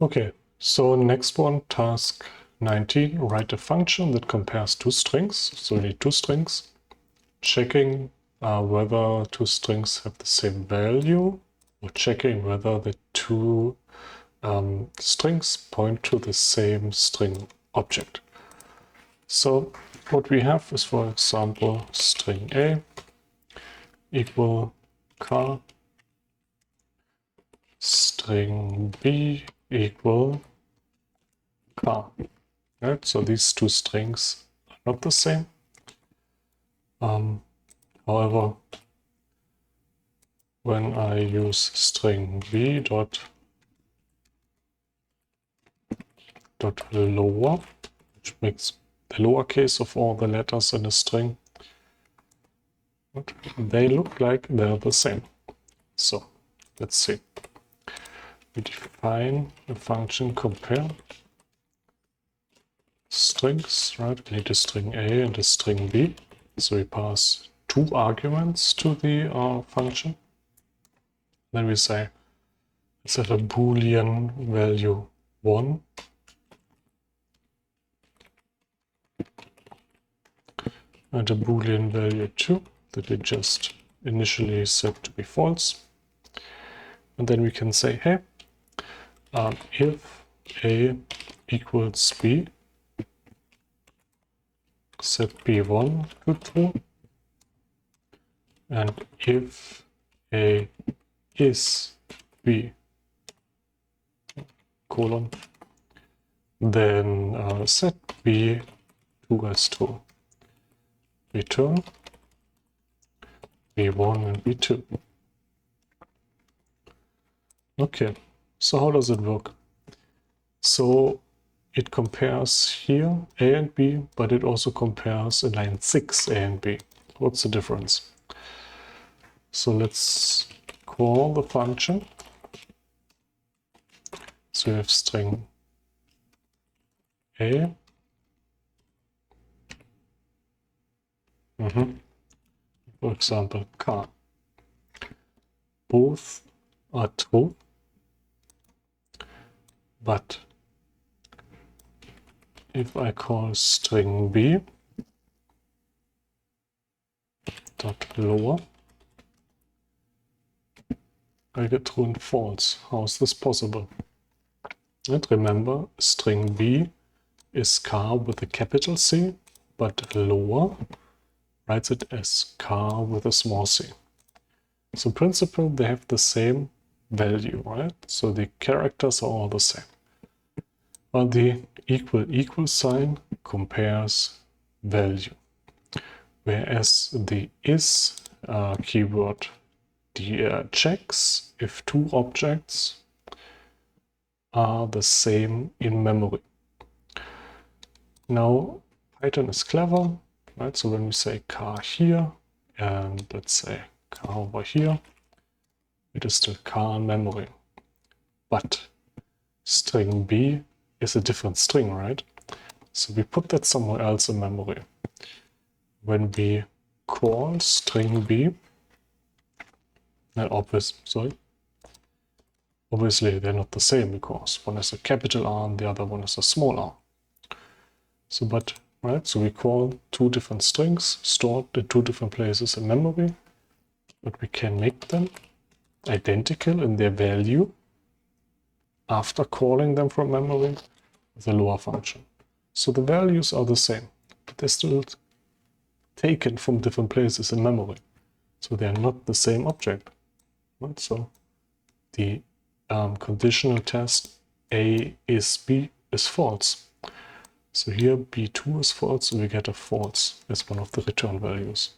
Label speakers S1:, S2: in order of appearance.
S1: Okay, so next one, task 19, write a function that compares two strings. So we need two strings, checking whether two strings have the same value, or checking whether the two strings point to the same string object. So what we have is, for example, string A equal car, string B equal car. Right? So these two strings are not the same. However, when I use string B dot lower, which makes the lowercase of all the letters in a string, they look like they're the same. So let's see. We define a function compare strings, right? We need a string A and a string B. So we pass two arguments to the function. Then we say, let's have a Boolean value 1 and a Boolean value 2 that we just initially set to be false. And then we can say, hey, if A equals B, set B1 to true. And if A is B, colon, then set B2 as true. Return B1 and B2. Okay, so how does it work? So it compares here A and B, but it also compares in line 6 A and B. What's the difference? So let's call the function. So we have string A. For example, car. Both are true, but if I call string B dot lower, I get true and false. How is this possible? And remember, string B is car with a capital C, but lower writes it as car with a small c. So in principle, they have the same value, right? So the characters are all the same. But the equal sign compares value. Whereas the is keyword checks if two objects are the same in memory. Now, Python is clever, right? So when we say car here, and let's say car over here, it is still car in memory. But string B is a different string, right? So we put that somewhere else in memory. When we call string B, obviously they're not the same because one is a capital R and the other one is a small r. So we call two different strings stored in two different places in memory, but we can make them identical in their value after calling them from memory with a lower function. So the values are the same, but they're still taken from different places in memory. So they're not the same object. Right? So the conditional test A is B is false. So here B2 is false, so we get a false as one of the return values.